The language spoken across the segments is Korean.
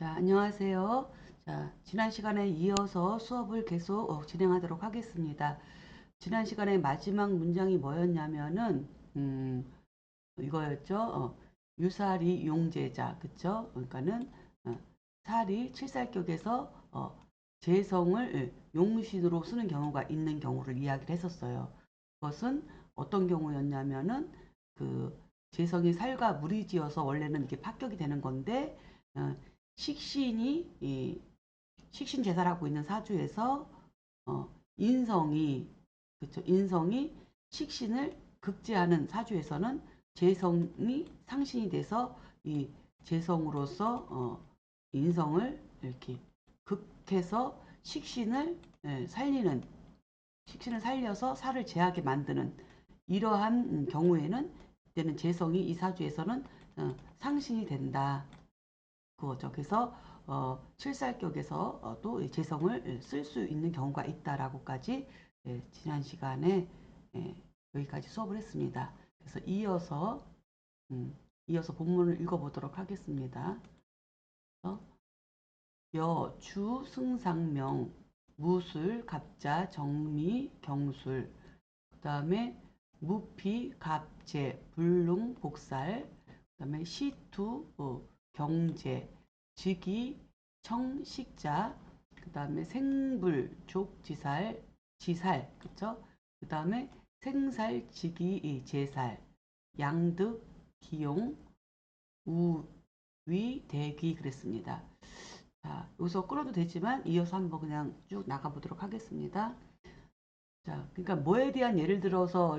자, 안녕하세요. 자, 지난 시간에 이어서 수업을 계속 진행하도록 하겠습니다. 지난 시간에 마지막 문장이 뭐였냐면은, 이거였죠. 유사리 용제자, 그쵸? 그러니까는, 살이 칠살격에서 재성을 용신으로 쓰는 경우가 있는 경우를 이야기를 했었어요. 그것은 어떤 경우였냐면은, 그, 재성이 살과 무리지어서 원래는 이렇게 합격이 되는 건데, 어, 식신이 식신제사라고 있는 사주에서 인성이 그쵸 인성이 식신을 극제하는 사주에서는 재성이 상신이 돼서 이 재성으로서 인성을 이렇게 극해서 식신을 살리는 식신을 살려서 살을 제하게 만드는 이러한 경우에는 이때는 재성이 이 사주에서는 상신이 된다. 그거죠. 그래서 칠살격에서 또 재성을 쓸 수 있는 경우가 있다라고까지 지난 시간에 여기까지 수업을 했습니다. 그래서 이어서 본문을 읽어보도록 하겠습니다. 여, 주, 승상명, 무술, 갑자, 정미, 경술, 그 다음에 무피, 갑제, 불능, 복살, 그 다음에 시투, 경제, 직위, 청식자, 그 다음에 생불, 족지살, 지살, 그쵸? 그 다음에 생살, 직위, 제살, 양득, 기용, 우위, 대귀 그랬습니다. 자, 여기서 끊어도 되지만 이어서 한번 그냥 쭉 나가보도록 하겠습니다. 자, 그러니까 뭐에 대한 예를 들어서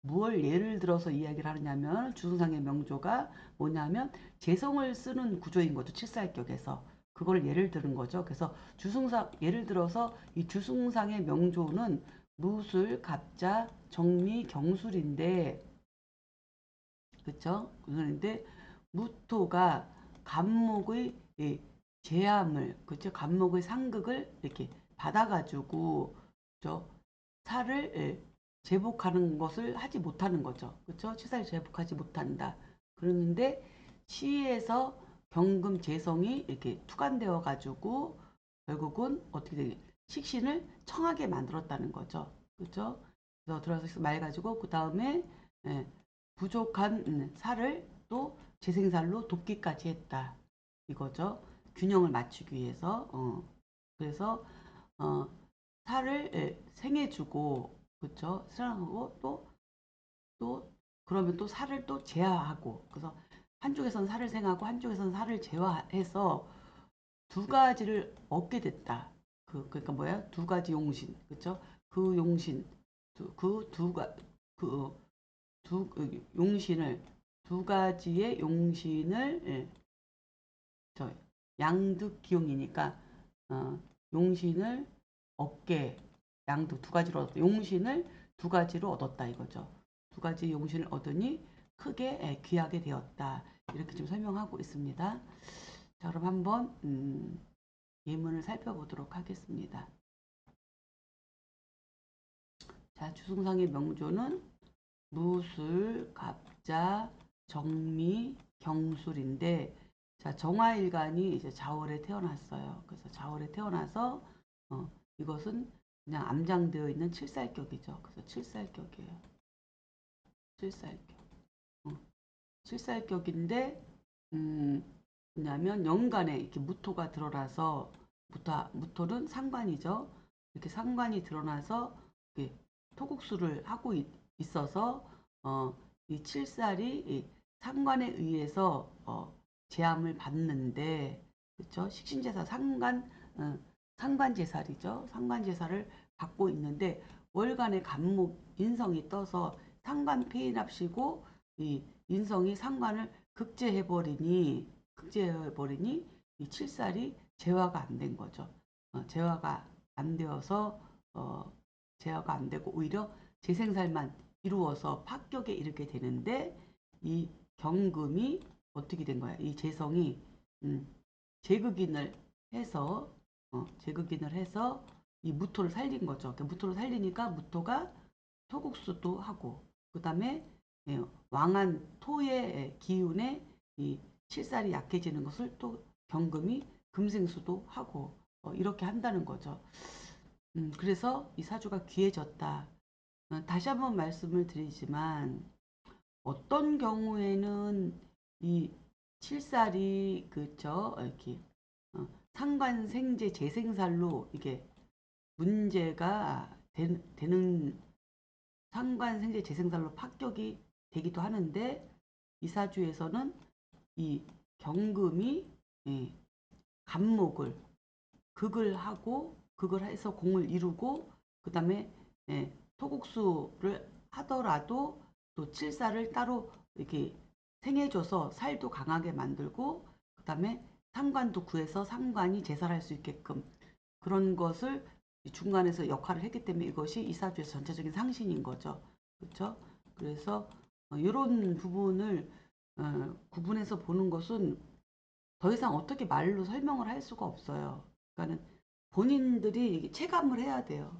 무얼 예를 들어서 이야기를 하느냐면 주승상의 명조가 뭐냐면 재성을 쓰는 구조인 거죠. 칠사일격에서 그걸 예를 들은 거죠. 그래서 주승상 예를 들어서 이 주승상의 명조는 무술, 갑자, 정미, 경술인데 그쵸? 그런데 무토가 간목의 제함을 그쵸? 간목의 상극을 이렇게 받아가지고 그쵸? 살을 제복하는 것을 하지 못하는 거죠. 그쵸? 치사를 제복하지 못한다. 그러는데 시에서 경금 재성이 이렇게 투간되어 가지고 결국은 어떻게 되냐 식신을 청하게 만들었다는 거죠. 그쵸? 그래서 들어서 말 가지고 그 다음에 부족한 살을 또 재생살로 돕기까지 했다. 이거죠. 균형을 맞추기 위해서. 그래서 어, 살을 생해주고 그쵸? 사랑하고 또 그러면 또 살을 또 제하하고 그래서 한쪽에서는 살을 생하고 한쪽에서는 살을 제화해서 두 가지를 얻게 됐다. 그러니까 뭐야? 두 가지 용신 그쵸? 그 용신 그 용신을 두 가지의 용신을 저 양득 기용이니까 용신을 얻게 양득 두 가지로 얻었다. 용신을 두 가지로 얻었다 이거죠. 두 가지 용신을 얻으니 크게 귀하게 되었다. 이렇게 좀 설명하고 있습니다. 자, 그럼 한번 예문을 살펴보도록 하겠습니다. 자, 주승상의 명조는 무술, 갑자, 정미, 경술인데 자, 정화일간이 이제 자월에 태어났어요. 그래서 자월에 태어나서 이것은 그냥 암장되어 있는 칠살격이죠. 그래서 칠살격이에요. 칠살격. 어, 칠살격인데 뭐냐면 연간에 이렇게 무토가 드러나서 무토는 상관이죠. 이렇게 상관이 드러나서 이렇게 토국수를 하고 있어서 이 칠살이 이 상관에 의해서 제함을 받는데 그렇죠? 식신제사 상관제살이죠. 상관제사를 받고 있는데 월간의 간목 인성이 떠서 상관 폐인합시고 이 인성이 상관을 극제해버리니 이 칠살이 제화가 안 된 거죠. 제화가 안 되어서 제어가 안 되고 오히려 재생살만 이루어서 파격에 이르게 되는데 이 경금이 어떻게 된 거야? 이 재성이 음, 제극인을 해서 제극인을 해서 이 무토를 살린 거죠. 무토를 살리니까 무토가 토국수도 하고 그 다음에 왕한 토의 기운에 이 칠살이 약해지는 것을 또 경금이 금생수도 하고 이렇게 한다는 거죠. 그래서 이 사주가 귀해졌다. 다시 한번 말씀을 드리지만 어떤 경우에는 이 칠살이 그죠 이렇게 상관생재 재생살로 이게 문제가 되는 상관생재 재생살로 합격이 되기도 하는데 이 사주에서는 이 경금이 예, 간목을 극을 하고 극을 해서 공을 이루고 그 다음에 예, 토국수를 하더라도 또 칠사를 따로 이렇게 생해줘서 살도 강하게 만들고 그 다음에 상관도 구해서 상관이 제살할 수 있게끔 그런 것을 중간에서 역할을 했기 때문에 이것이 이사주의 전체적인 상신인 거죠. 그렇죠? 그래서 이런 부분을 구분해서 보는 것은 더 이상 어떻게 말로 설명을 할 수가 없어요. 그러니까는 본인들이 체감을 해야 돼요.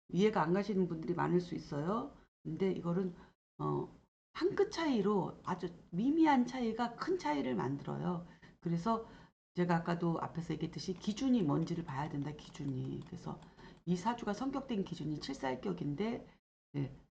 이해가 안 가시는 분들이 많을 수 있어요. 근데 이거는 어, 한 끗 차이로 아주 미미한 차이가 큰 차이를 만들어요. 그래서 제가 아까도 앞에서 얘기했듯이 기준이 뭔지를 봐야 된다. 기준이. 그래서 이 사주가 성격된 기준이 칠살격인데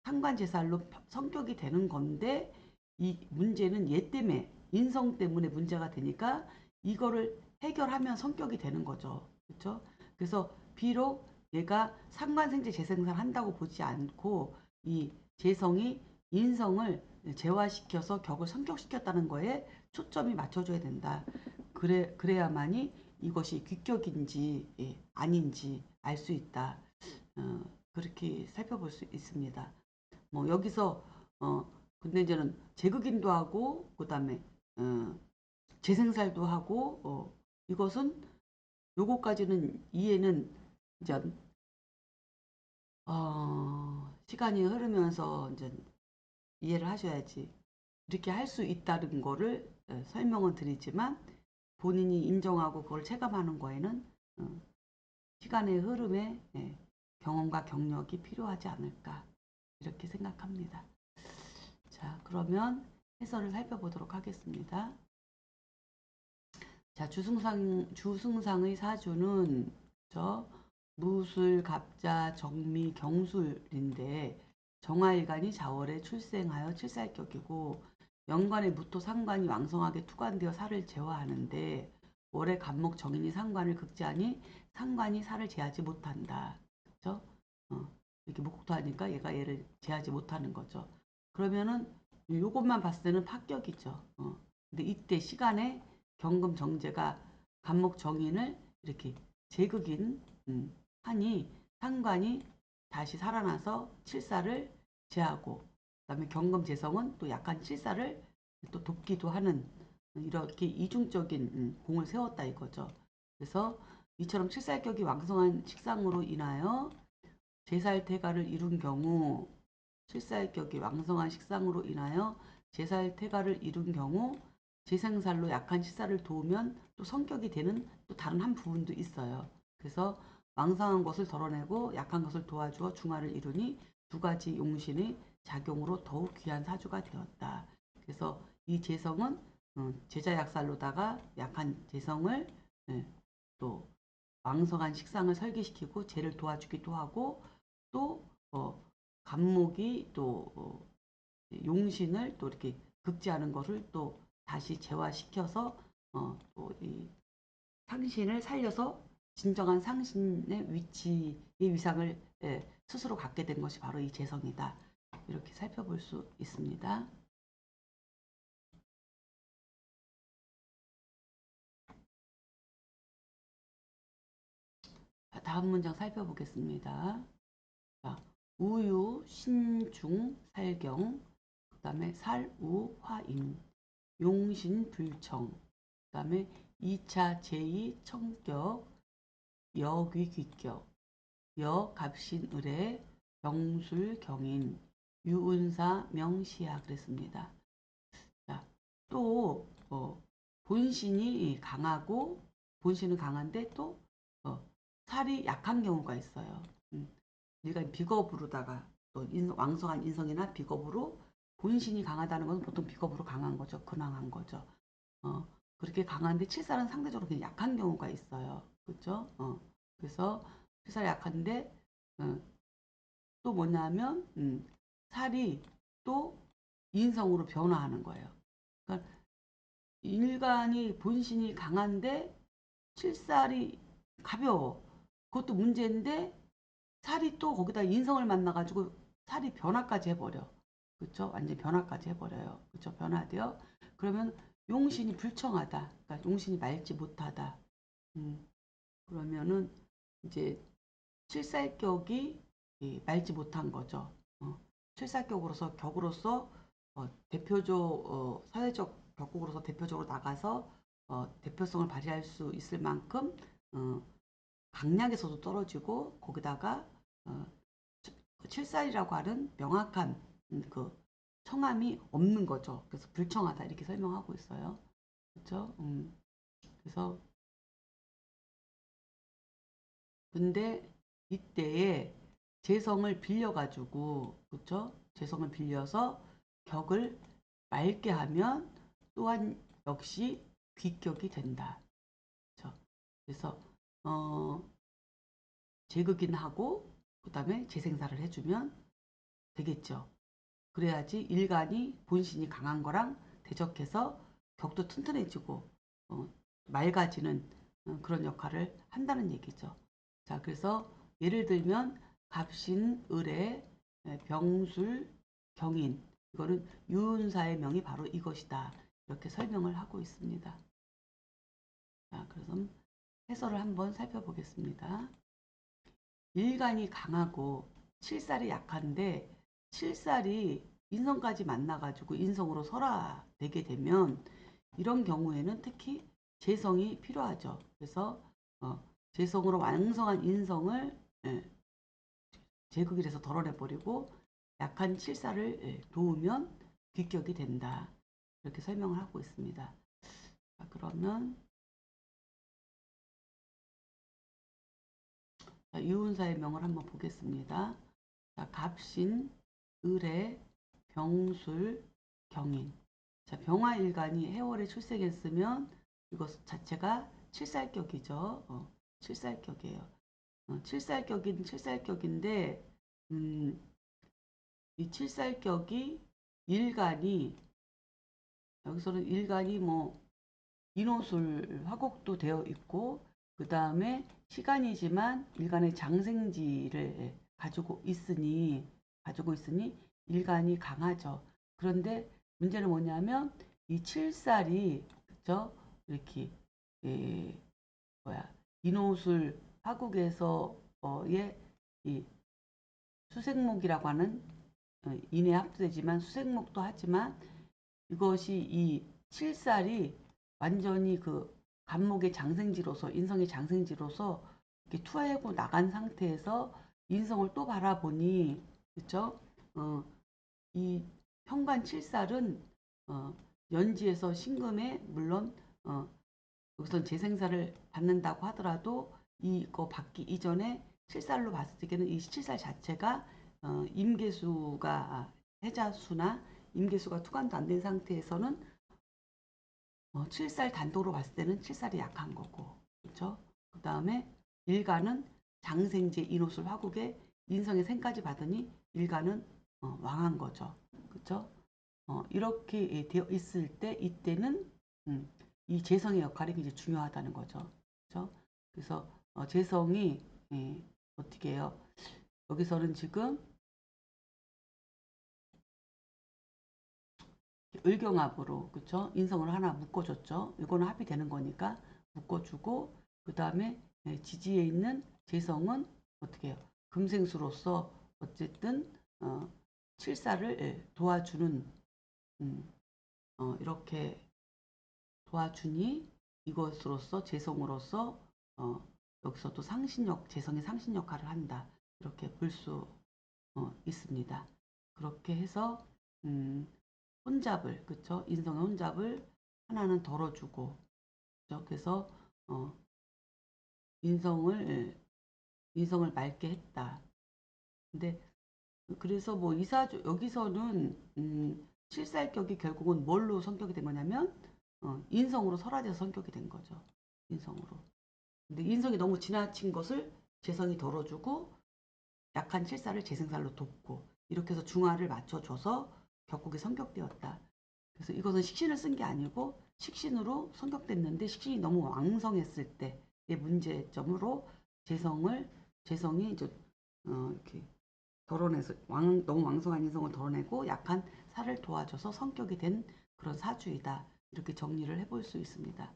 상관제살로 성격이 되는 건데 이 문제는 얘 때문에 인성 때문에 문제가 되니까 이거를 해결하면 성격이 되는 거죠. 그렇죠? 그래서 비록 얘가 상관생재 재생산 한다고 보지 않고 이 재성이 인성을 재화시켜서 격을 성격시켰다는 거에 초점이 맞춰줘야 된다. 그래야만이 이것이 귀격인지 아닌지 알 수 있다. 그렇게 살펴볼 수 있습니다. 뭐 여기서 근데 이제는 재극인도 하고 그다음에 재생살도 하고 이것은 요거까지는 이해는 이제 시간이 흐르면서 이제 이해를 하셔야지 이렇게 할 수 있다는 거를 설명은 드리지만 본인이 인정하고 그걸 체감하는 거에는 시간의 흐름에 경험과 경력이 필요하지 않을까 이렇게 생각합니다. 자, 그러면 해설을 살펴보도록 하겠습니다. 자, 주승상의 사주는 무술, 갑자, 정미, 경술인데 정화일간이 자월에 출생하여 칠살격이고 연간의 무토 상관이 왕성하게 투관되어 살을 제화하는데 월에 간목 정인이 상관을 극제하니 상관이 살을 제하지 못한다. 그렇죠? 이렇게 목토하니까 얘가 얘를 제하지 못하는 거죠. 그러면은 요것만 봤을 때는 합격이죠. 근데 이때 시간에 경금 정제가 간목 정인을 이렇게 제극인 하니 상관이 다시 살아나서 칠사를 제하고 그다음에 경금 재성은 또 약한 칠사를 또 돕기도 하는 이렇게 이중적인 공을 세웠다 이거죠. 그래서 이처럼 칠살격이 왕성한 식상으로 인하여 제살태가를 이룬 경우 칠살격이 왕성한 식상으로 인하여 제살태가를 이룬 경우 재생살로 약한 칠살을 도우면 또 성격이 되는 또 다른 한 부분도 있어요. 그래서 왕성한 것을 덜어내고 약한 것을 도와주어 중화를 이루니 두 가지 용신의 작용으로 더욱 귀한 사주가 되었다. 그래서 이 재성은 제자약살로다가 약한 재성을 또 왕성한 식상을 설계시키고 재를 도와주기도 하고 또 간목이 또 용신을 또 이렇게 극제하는 것을 또 다시 재화시켜서 또 이 상신을 살려서 진정한 상신의 위치의 위상을 스스로 갖게 된 것이 바로 이 재성이다. 이렇게 살펴볼 수 있습니다. 다음 문장 살펴보겠습니다. 자, 우유, 신중, 살경, 그 다음에 살우, 화인, 용신, 불청, 그 다음에 2차 제2 청격, 여귀, 귀격, 갑신, 을의, 병술, 경인, 유운사, 명시야 그랬습니다. 자, 또 본신이 강하고 본신은 강한데 또 살이 약한 경우가 있어요. 우리가 비겁으로다가 또 왕성한 인성이나 비겁으로 본신이 강하다는 것은 보통 비겁으로 강한 거죠. 근황한 거죠. 그렇게 강한데 칠살은 상대적으로 그냥 약한 경우가 있어요. 그렇죠? 그래서 칠살이 약한데 어, 또 뭐냐면 살이 또 인성으로 변화하는 거예요. 그러니까 일간이 본신이 강한데 칠살이 가벼워. 그것도 문제인데 살이 또 거기다 인성을 만나가지고 살이 변화까지 해버려. 그쵸? 완전 변화까지 해버려요. 그쵸? 변화돼요. 그러면 용신이 불청하다. 그러니까 용신이 맑지 못하다. 음, 그러면은 이제 칠살격이 맑지 못한 거죠. 칠살격으로서 격으로서 대표적 사회적 격국으로서 대표적으로 나가서 대표성을 발휘할 수 있을 만큼 어, 강약에서도 떨어지고 거기다가 어, 칠살이라고 하는 명확한 그 청함이 없는 거죠. 그래서 불청하다 이렇게 설명하고 있어요. 그렇죠? 그래서 근데 이때에 재성을 빌려가지고 그렇죠? 재성을 빌려서 격을 맑게 하면 또한 역시 귀격이 된다. 그렇죠? 그래서 어, 재극인하고 그다음에 재생사를 해주면 되겠죠. 그래야지 일간이 본신이 강한 거랑 대적해서 격도 튼튼해지고 어, 맑아지는 그런 역할을 한다는 얘기죠. 자, 그래서 예를 들면 갑신, 을의, 병술, 경인 이거는 유운사의 명이 바로 이것이다. 이렇게 설명을 하고 있습니다. 자, 그래서 해설을 한번 살펴보겠습니다. 일간이 강하고 칠살이 약한데 칠살이 인성까지 만나가지고 인성으로 설화되게 되면 이런 경우에는 특히 재성이 필요하죠. 그래서 재성으로 왕성한 인성을 제극일에서 덜어내버리고 약한 칠살을 도우면 귀격이 된다. 이렇게 설명을 하고 있습니다. 자, 그러면 유운사의 명을 한번 보겠습니다. 자, 갑신, 을의, 병술, 경인. 자, 병화일간이 해월에 출생했으면 이것 자체가 칠살격이죠. 칠살격이에요. 칠살격인 칠살격인데 이 칠살격이 일간이 여기서는 일간이 뭐 인호술 화곡도 되어 있고 그 다음에 시간이지만 일간의 장생지를 가지고 있으니 일간이 강하죠. 그런데 문제는 뭐냐면 이 칠살이 그죠? 이렇게 예, 뭐야 인호술 화국에서의 이 수생목이라고 하는 인에 합두되지만 수생목도 하지만 이것이 이 칠살이 완전히 그 간목의 장생지로서 인성의 장생지로서 이렇게 투하하고 나간 상태에서 인성을 또 바라보니 그렇죠? 이 현관 칠살은 어, 연지에서 신금에 물론 여기서 재생사를 받는다고 하더라도 이거 받기 이전에 칠살로 봤을 때는 이 칠살 자체가 임계수가 해자수나 임계수가 투관도 안 된 상태에서는 칠살 단독으로 봤을 때는 칠살이 약한 거고 그렇죠? 그 다음에 일간은 장생제 인호술 화국에 인성의 생까지 받으니 일간은 왕한 거죠. 그렇죠? 이렇게 되어 있을 때 이때는 이 재성의 역할이 굉장히 중요하다는 거죠. 그렇죠? 그래서 재성이 어떻게 해요? 여기서는 지금 을경합으로 그쵸? 인성을 하나 묶어줬죠. 이거는 합의되는 거니까 묶어주고 그 다음에 지지에 있는 재성은 어떻게 해요? 금생수로서 어쨌든 칠사를 도와주는 음, 이렇게 도와주니 이것으로서 재성으로서 여기서도 재성의 상신 역할을 한다. 이렇게 볼 수 있습니다. 그렇게 해서 음, 혼잡을 그쵸? 인성의 혼잡을 하나는 덜어주고 그쵸? 그래서 어, 인성을 인성을 맑게 했다. 근데 그래서 뭐 이사주 여기서는 칠살격이 결국은 뭘로 성격이 된 거냐면 인성으로 설화돼서 성격이 된 거죠. 인성으로. 근데 인성이 너무 지나친 것을 재성이 덜어주고 약한 칠살을 재생살로 돕고 이렇게 해서 중화를 맞춰줘서 격국이 성격되었다. 그래서 이것은 식신을 쓴 게 아니고 식신으로 성격됐는데 식신이 너무 왕성했을 때의 문제점으로 재성이 이제 이렇게 덜어내서 너무 왕성한 인성을 덜어내고 약한 살을 도와줘서 성격이 된 그런 사주이다. 이렇게 정리를 해볼 수 있습니다.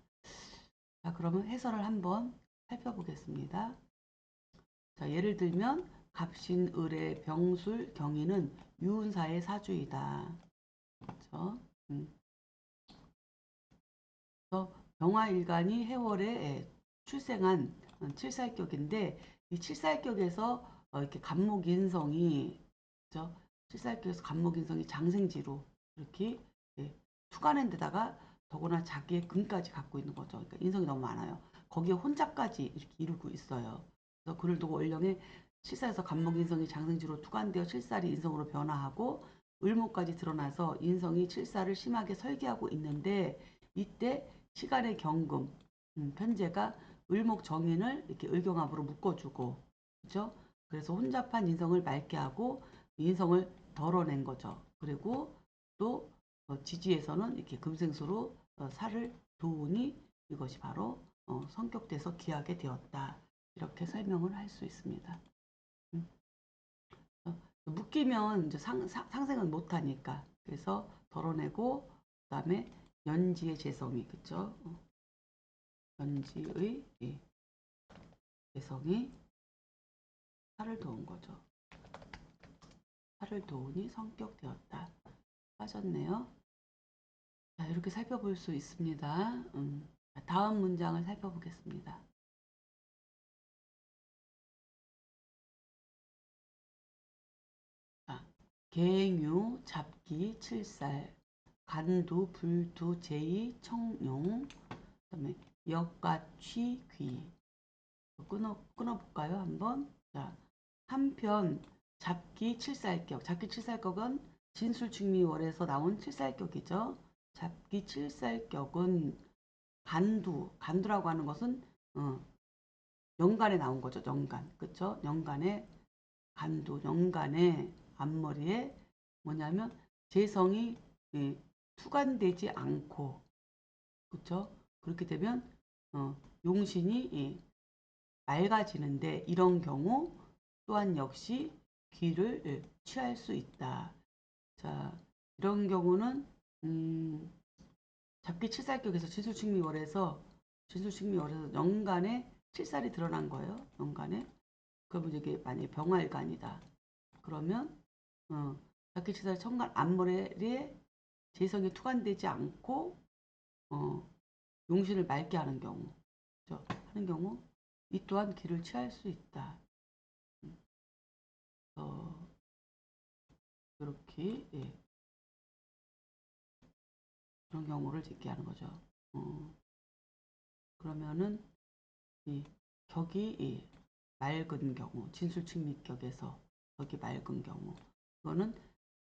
자, 그러면 해설을 한번 살펴보겠습니다. 자, 예를 들면 갑신, 을의 병술, 경인은 유운사의 사주이다. 그렇죠? 그래서 병화일간이 해월에 출생한 칠살격인데 이 칠살격에서 이렇게 간목인성이 그렇죠? 칠살격에서 간목인성이 장생지로 이렇게 투가는 데다가 더구나 자기의 근까지 갖고 있는 거죠. 그러니까 인성이 너무 많아요. 거기에 혼자까지 이렇게 이루고 있어요. 그래서 그를 두고 월령에 칠살에서 간목인성이 장생지로 투간되어 칠살이 인성으로 변화하고 을목까지 드러나서 인성이 칠살을 심하게 설계하고 있는데 이때 시간의 경금 편제가 을목 정인을 이렇게 을경합으로 묶어주고 그죠? 그래서 혼잡한 인성을 맑게 하고 인성을 덜어낸 거죠. 그리고 또 지지에서는 이렇게 금생수로 살을 도우니 이것이 바로 성격돼서 귀하게 되었다. 이렇게 설명을 할 수 있습니다. 묶이면 이제 상생은 못하니까 그래서 덜어내고 그다음에 연지의 재성이 그쵸? 연지의 재성이 살을 도운 거죠. 살을 도우니 성격되었다. 빠졌네요. 자, 이렇게 살펴볼 수 있습니다. 다음 문장을 살펴보겠습니다. 자, 계행유, 잡기, 칠살, 간두, 불두, 제이, 청룡, 그다음에 역가, 취, 귀. 끊어볼까요? 한번. 자, 한편 잡기 칠살격. 잡기 칠살격은 진술충미월에서 나온 칠살격이죠. 잡기 칠살격은 간두라고 하는 것은 연간에 나온 거죠. 연간. 그쵸? 연간에 연간에 앞머리에 뭐냐면 재성이 투간되지 않고 그쵸? 그렇게 되면 용신이 맑아지는데 이런 경우 또한 역시 귀를 취할 수 있다. 자, 이런 경우는 잡기 칠살격에서 진술충미월에서 연간에 칠살이 드러난 거예요. 연간에. 그러면 이게 만약에 병활간이다. 그러면 잡기 칠살 천간 앞머리에 재성이 투간되지 않고 용신을 맑게 하는 경우, 그렇죠? 하는 경우 이 또한 귀를 취할 수 있다. 이렇게 그런 경우를 얘기하는 거죠. 그러면은 이 격이 맑은 경우, 진술측미격에서 격이 맑은 경우, 이거는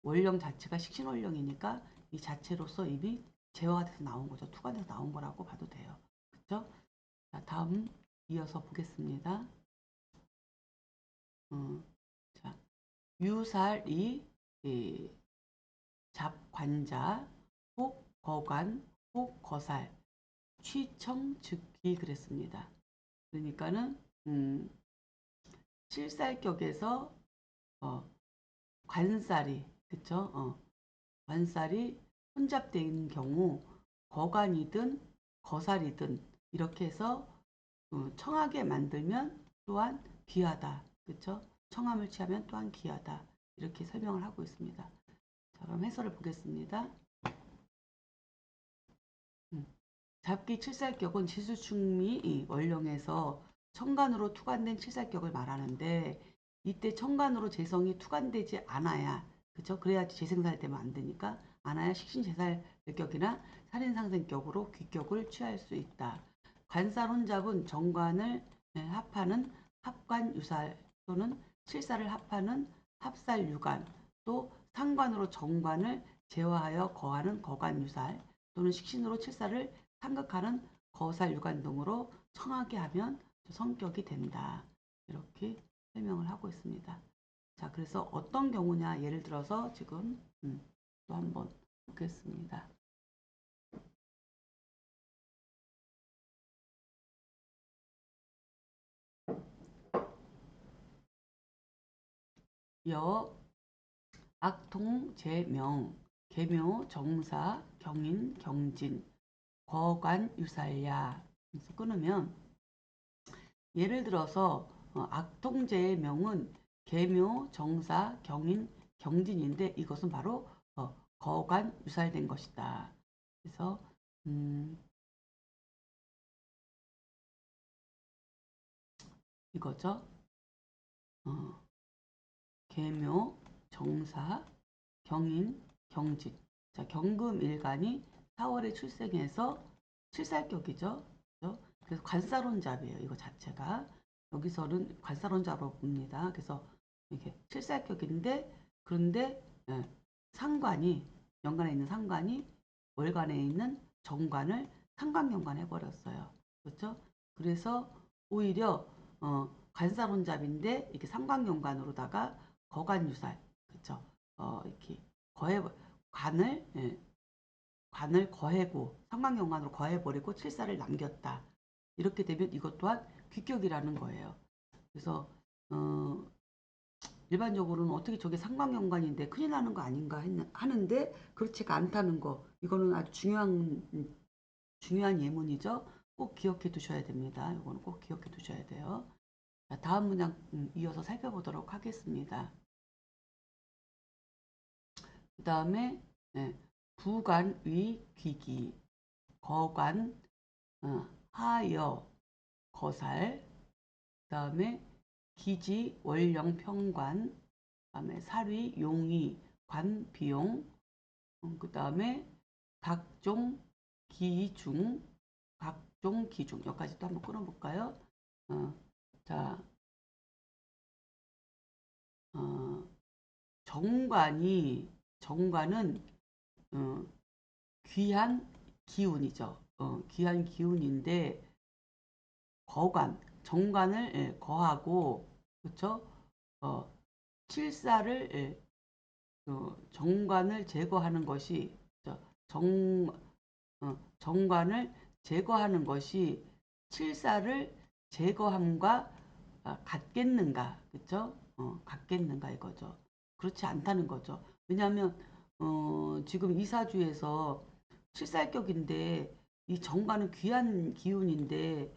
원령 자체가 식신원령이니까 이 자체로서 이미 제어가 돼서 나온 거죠. 투과돼서 나온 거라고 봐도 돼요. 그렇죠? 자, 다음 이어서 보겠습니다. 자, 유살이 잡관자, 혹 거관, 혹 거살, 취청, 즉귀 그랬습니다. 그러니까는 칠살격에서 관살이 그쵸? 관살이 혼잡되어 있는 경우 거관이든 거살이든 이렇게 해서 청하게 만들면 또한 귀하다. 그쵸? 청함을 취하면 또한 귀하다. 이렇게 설명을 하고 있습니다. 자, 그럼 해설을 보겠습니다. 잡기 칠살격은 지수충미 원령에서 청간으로 투간된 칠살격을 말하는데 이때 청간으로 재성이 투간되지 않아야 그쵸? 그래야지 재생살되면 안 되니까 않아야 식신재살격이나 살인상생격으로 귀격을 취할 수 있다. 관살 혼잡은 정관을 합하는 합관유살 또는 칠살을 합하는 합살유관 또 상관으로 정관을 제화하여 거하는 거관유살 또는 식신으로 칠사를 상극하는 거살 유관 등으로 청하게 하면 성격이 된다. 이렇게 설명을 하고 있습니다. 자, 그래서 어떤 경우냐? 예를 들어서 지금 또 한번 보겠습니다. 여, 악통, 제명, 계묘, 정사, 경인, 경진, 거관, 유살야. 그래서 끊으면 예를 들어서 악통제의 명은 계묘, 정사, 경인, 경진인데 이것은 바로 거관, 유살된 것이다. 그래서 이거죠. 계묘, 정사, 경인, 경진. 자, 경금일간이 4월에 출생해서 칠살격이죠. 그죠? 그래서 관사론잡이에요. 이거 자체가. 여기서는 관사론잡으로 봅니다. 그래서 이게 칠살격인데 그런데 상관이 연간에 있는 상관이 월간에 있는 정관을 상관경관 해버렸어요. 그렇죠? 그래서 오히려 관사론잡인데 이렇게 상관경관으로다가 거관유살, 그렇죠? 이렇게 거해 관을 관을 거해고 상관경관으로 거해버리고 칠사를 남겼다. 이렇게 되면 이것 또한 귀격이라는 거예요. 그래서 어, 일반적으로는 어떻게 저게 상관경관인데 큰일 나는 거 아닌가 하는데 그렇지가 않다는 거. 이거는 아주 중요한 예문이죠. 꼭 기억해 두셔야 됩니다. 이거는 꼭 기억해 두셔야 돼요. 자, 다음 문장 이어서 살펴보도록 하겠습니다. 그 다음에 부관, 위, 귀기, 거관, 하여, 거살, 그 다음에 기지, 월령, 평관, 그 다음에 사위, 용의, 관, 비용, 그 다음에 각종 기중, 각종 기중. 여기까지 또 한번 끊어볼까요? 어, 자, 어, 정관은 귀한 기운이죠. 귀한 기운인데 거관, 정관을 거하고 그렇죠? 어, 칠사를 정관을 제거하는 것이 정 정관을 제거하는 것이 칠사를 제거함과 같겠는가, 그렇죠? 같겠는가 이거죠. 그렇지 않다는 거죠. 왜냐하면 지금 이사주에서 칠살격인데 이 정관은 귀한 기운인데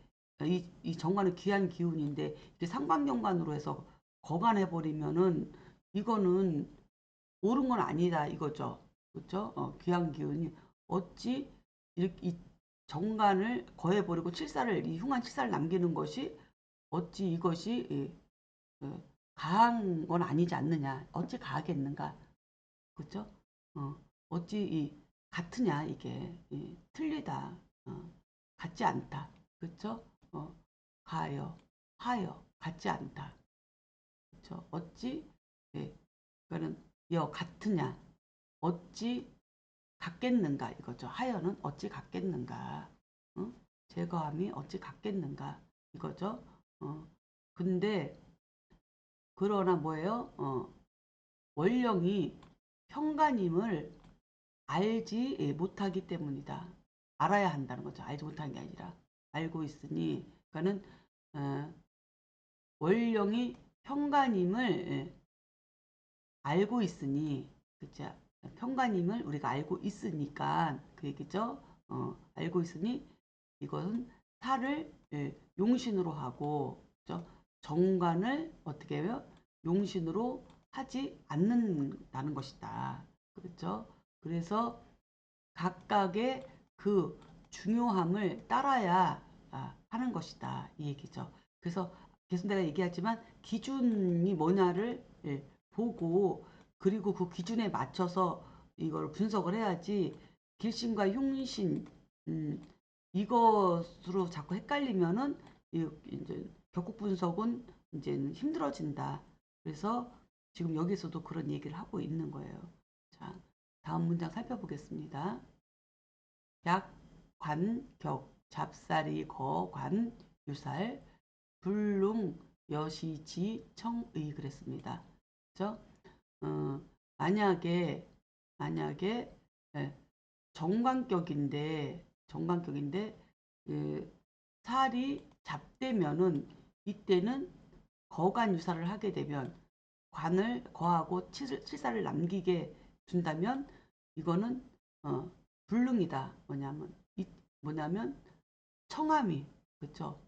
이 정관은 귀한 기운인데 이게 상관경관으로 해서 거간해 버리면은 이거는 옳은 건 아니다 이거죠. 그렇죠? 귀한 기운이 어찌 이렇게 이 정관을 거해버리고 칠사를 이 흉한 칠사를 남기는 것이 어찌 이것이 가한 건 아니지 않느냐? 어찌 가하겠는가? 그렇죠? 어찌 이 같으냐 이게 틀리다. 같지 않다. 그렇죠? 가하여 하여 같지 않다. 그렇죠? 어찌 그거는 같으냐? 어찌 같겠는가 이거죠. 하여는 어찌 같겠는가. 응? 제거함이 어찌 같겠는가 이거죠. 근데 그러나 뭐예요? 원령이 평가님을 알지 못하기 때문이다. 알아야 한다는 거죠. 알지 못하는 게 아니라 알고 있으니 그러니까는 어, 원령이 평가님을 알고 있으니 그죠? 평가님을 우리가 알고 있으니까 그 얘기죠. 알고 있으니 이것은 살을 용신으로 하고 그죠? 정관을 어떻게 해요? 용신으로 하지 않는다는 것이다. 그렇죠? 그래서 각각의 그 중요함을 따라야 하는 것이다. 이 얘기죠. 그래서 계속 내가 얘기하지만 기준이 뭐냐를 보고 그리고 그 기준에 맞춰서 이걸 분석을 해야지 길신과 흉신 이것으로 자꾸 헷갈리면은 이제 격국 분석은 이제 힘들어진다. 그래서 지금 여기서도 그런 얘기를 하고 있는 거예요. 자, 다음 문장 살펴보겠습니다. 약, 관, 격, 잡사리, 거, 관, 유살, 불능, 여시, 지, 청의 그랬습니다. 그죠? 어, 만약에 예, 정관격인데 그 살이 잡되면은 이때는 거관 유사를 하게 되면 관을 거하고 칠사를 남기게 둔다면 이거는 불능이다. 뭐냐면 청함이 그쵸?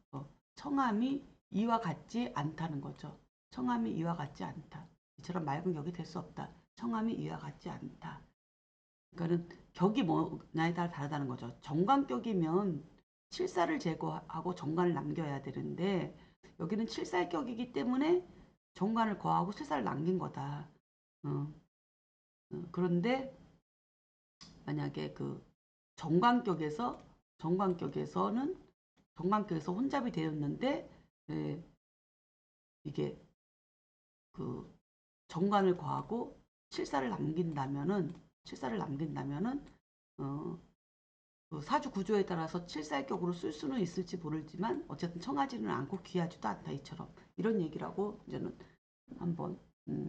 청함이 이와 같지 않다는 거죠. 청함이 이와 같지 않다. 이처럼 맑은 격이 될 수 없다. 청함이 이와 같지 않다. 그러니까는 격이 뭐냐에 따라 다르다는 거죠. 정관격이면 칠사를 제거하고 정관을 남겨야 되는데 여기는 칠살격이기 때문에 정관을 거하고 칠사를 남긴 거다. 어, 그런데 만약에 그 정관격에서 정관격에서는 정관격에서 혼잡이 되었는데 예, 이게 그 정관을 거하고 칠사를 남긴다면은 어, 그 사주 구조에 따라서 칠살격으로 쓸 수는 있을지 모르지만 어쨌든 청하지는 않고 귀하지도 않다 이처럼 이런 얘기라고 이제는 한번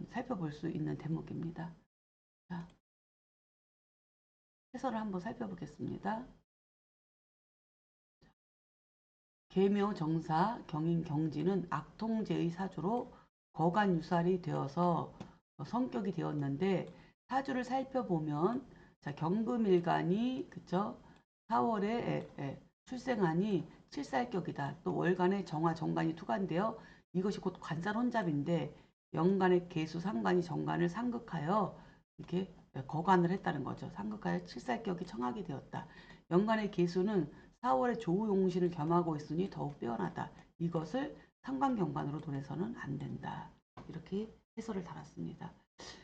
살펴볼 수 있는 대목입니다. 자, 해설을 한번 살펴보겠습니다. 계묘 정사 경인 경지는 악통제의 사주로 거간유살이 되어서 성격이 되었는데 사주를 살펴보면 자 경금일간이 그쵸 4월에 출생하니 칠살격이다. 또 월간에 정화 정관이 투관되어 이것이 곧 관살혼잡인데 연간의 계수 상관이 정관을 상극하여 이렇게 거관을 했다는 거죠. 상극하여 칠살격이 청하게 되었다. 연간의 계수는 4월에 조우용신을 겸하고 있으니 더욱 빼어나다. 이것을 상관경관으로 돈해서는 안 된다. 이렇게 해설을 달았습니다.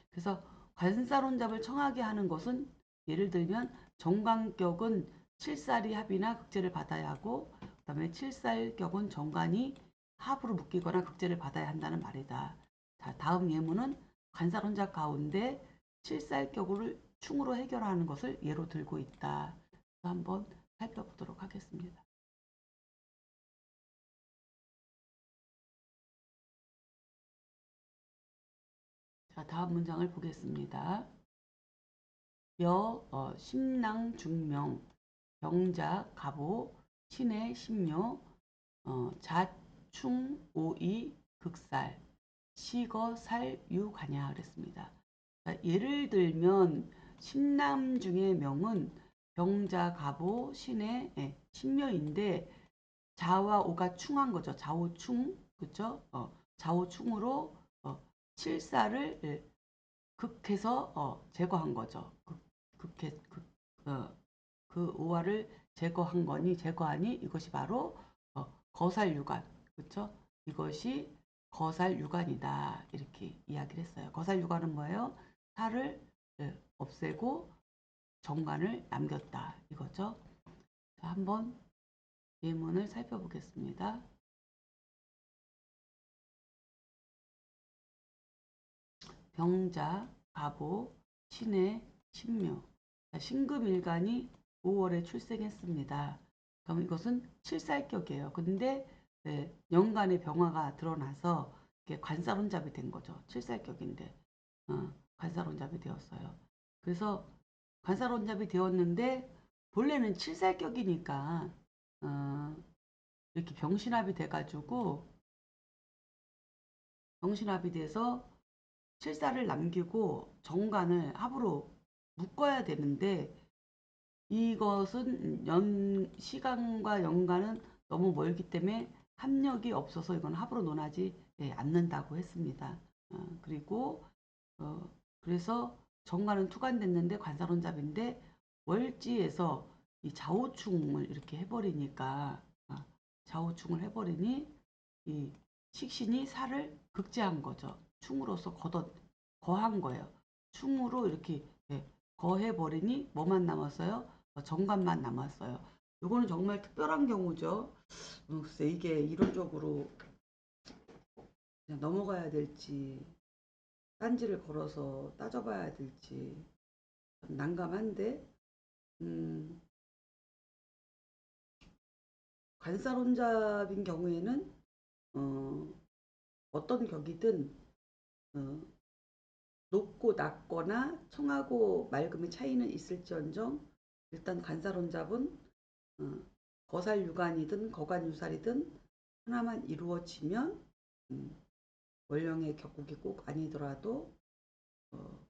그래서 관살혼잡을 청하게 하는 것은 예를 들면 정관격은 칠살이 합이나 극제를 받아야 하고 그 다음에 칠살격은 정관이 합으로 묶이거나 극제를 받아야 한다는 말이다. 자, 다음 예문은 관살혼잡 가운데 칠살격을 충으로 해결하는 것을 예로 들고 있다. 한번 살펴보도록 하겠습니다. 자, 다음 문장을 보겠습니다. 심낭 중명 병자 갑오 신의 신묘 자충 오이 극살 시거살 유관야 그랬습니다. 자, 예를 들면 신남 중의 명은 병자 갑오 신의 신묘인데 자와 오가 충한 거죠. 좌우충 그죠? 좌우충으로 칠사를 극해서 제거한 거죠. 극해 그 오화를 제거하니 이것이 바로 거살유관 그렇죠? 이것이 거살유관이다 이렇게 이야기를 했어요. 거살유관은 뭐예요? 살을 없애고 정관을 남겼다 이거죠. 자, 한번 예문을 살펴보겠습니다. 병자, 갑오, 신의, 신묘. 신금일간이 5월에 출생했습니다. 그럼 이것은 칠살격이에요. 근데 연간의 병화가 드러나서 관살혼잡이 된 거죠. 칠살격인데 관살혼잡이 되었어요. 그래서 관살혼잡이 되었는데 본래는 칠살격이니까 어, 이렇게 병신합이 돼서 칠사를 남기고 정관을 합으로 묶어야 되는데 이것은 시간과 연간은 너무 멀기 때문에 합력이 없어서 이건 합으로 논하지 않는다고 했습니다. 그리고 그래서 정관은 투관됐는데 관살혼잡인데 월지에서 이 좌우충을 이렇게 해버리니까 좌우충을 해버리니 이 식신이 살을 극제한 거죠. 충으로서 거한 거예요. 충으로 이렇게 거해버리니 뭐만 남았어요? 정관만 남았어요. 이거는 정말 특별한 경우죠. 글쎄 이게 이론적으로 그냥 넘어가야 될지 딴지를 걸어서 따져봐야 될지 난감한데 관살혼잡인 경우에는 어떤 격이든 어, 높고 낮거나 청하고 맑음의 차이는 있을지언정 일단 관살혼잡은 어, 거살유관이든 거관유살이든 하나만 이루어지면 원령의 격국이 꼭 아니더라도 어,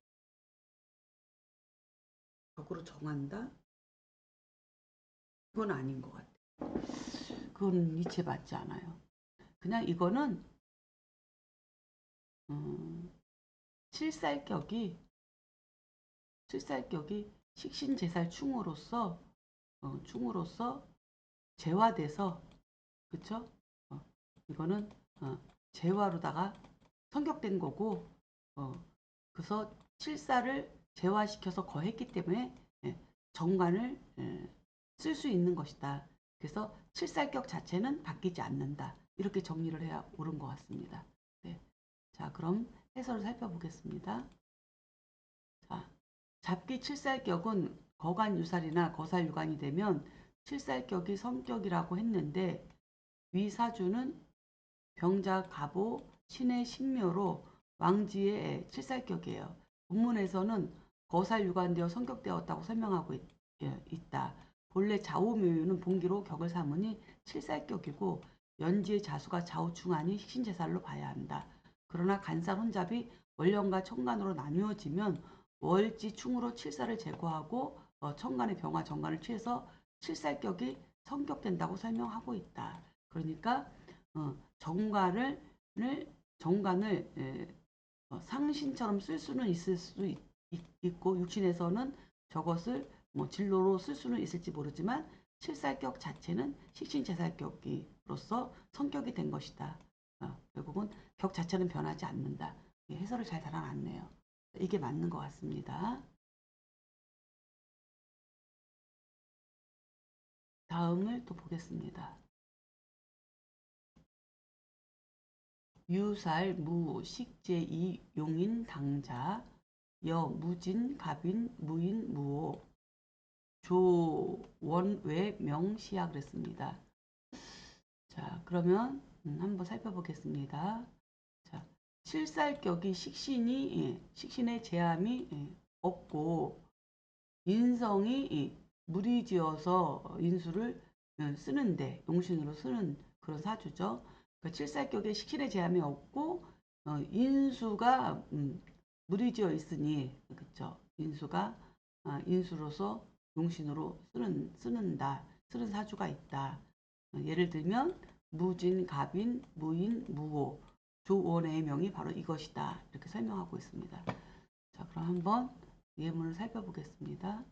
격으로 정한다? 그건 아닌 것 같아요. 그건 이치에 맞지 않아요. 그냥 이거는 칠살격이 식신제살충으로서 충으로서 재화돼서 그쵸? 이거는 재화로다가 성격된 거고 그래서 칠사를 재화시켜서 거했기 때문에 정관을 쓸 수 있는 것이다. 그래서 칠살격 자체는 바뀌지 않는다. 이렇게 정리를 해야 옳은 것 같습니다. 네. 자, 그럼 해설을 살펴보겠습니다. 자, 잡기 칠살격은 거관유살이나 거살유관이 되면 칠살격이 성격이라고 했는데 위 사주는 병자 갑오 신의 신묘로 왕지의 칠살격이에요. 본문에서는 거살유관되어 성격되었다고 설명하고 있다. 본래 좌우묘유는 본기로 격을 삼으니 칠살격이고 연지의 자수가 좌우충하니 식신제살로 봐야 한다. 그러나 간살 혼잡이 월령과 천간으로 나누어지면 월지충으로 칠살을 제거하고 천간의 병화 정관을 취해서 칠살격이 성격된다고 설명하고 있다. 그러니까 정관을 상신처럼 쓸 수는 있을 수 있고 육신에서는 저것을 뭐 진로로 쓸 수는 있을지 모르지만 칠살격 자체는 식신제살격으로서 성격이 된 것이다. 결국은 격 자체는 변하지 않는다. 해설을 잘 달아놨네요. 이게 맞는 것 같습니다. 다음을 또 보겠습니다. 유살, 무, 식제이, 용인, 당자, 여, 무진, 갑인, 무인, 무오, 조, 원, 외, 명, 시야 그랬습니다. 자, 그러면 한번 살펴보겠습니다. 자, 칠살격이 식신의 제함이 없고 인성이 무리지어서 인수를 쓰는데 용신으로 쓰는 그런 사주죠. 그러니까 칠살격에 식신의 제함이 없고 인수가 무리지어 있으니 그쵸. 인수가 인수로서 용신으로 쓰는 사주가 있다. 예를 들면 무진, 갑인, 무인, 무호, 조원의 명이 바로 이것이다. 이렇게 설명하고 있습니다. 자, 그럼 한번 예문을 살펴보겠습니다.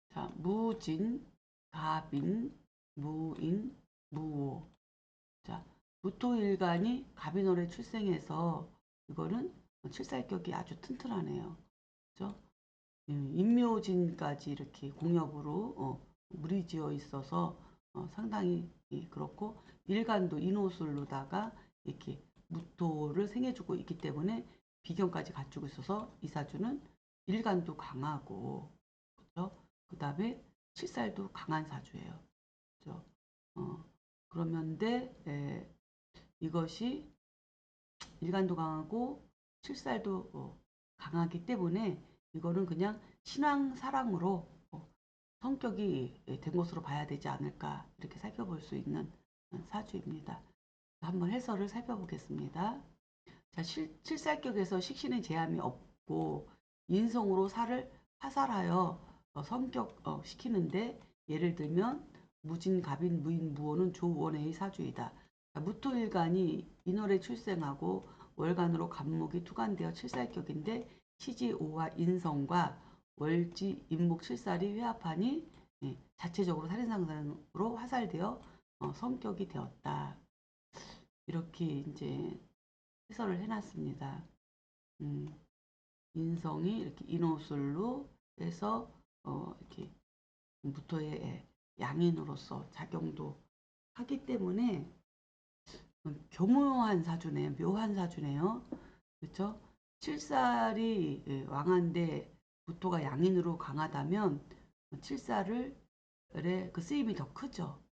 자, 무진, 갑인, 무인, 무호. 자, 무토일간이 갑인월에 출생해서 이거는 칠살격이 아주 튼튼하네요. 그죠? 인묘진까지 이렇게 공엽으로 무리지어 있어서 상당히 그렇고 일간도 인호술로다가 이렇게 무토를 생해주고 있기 때문에 비견까지 갖추고 있어서 이 사주는 일간도 강하고 그렇죠? 그 다음에 칠살도 강한 사주예요. 그렇죠? 그러면데 이것이 일간도 강하고 칠살도 강하기 때문에 이거는 그냥 신앙 사랑으로 성격이 된 것으로 봐야 되지 않을까 이렇게 살펴볼 수 있는 사주입니다. 한번 해설을 살펴보겠습니다. 자, 칠살격에서 식신의 제함이 없고 인성으로 살을 화살하여 성격 시키는데 예를 들면 무진, 갑인, 무인, 무호는 조원의 사주이다. 무토일간이 인월에 출생하고 월간으로 갑목이 투관되어 칠살격인데 시지오와 인성과 월지, 인목, 칠살이 회합하니 자체적으로 살인상상으로 화살되어 성격이 되었다. 이렇게 이제 해설을 해놨습니다. 인성이 이렇게 인호술로 해서 이렇게 무토의 양인으로서 작용도 하기 때문에 교묘한 사주네요. 묘한 사주네요. 그렇죠? 칠살이 왕한데 무토가 양인으로 강하다면 칠사를 그 쓰임이 더 크죠.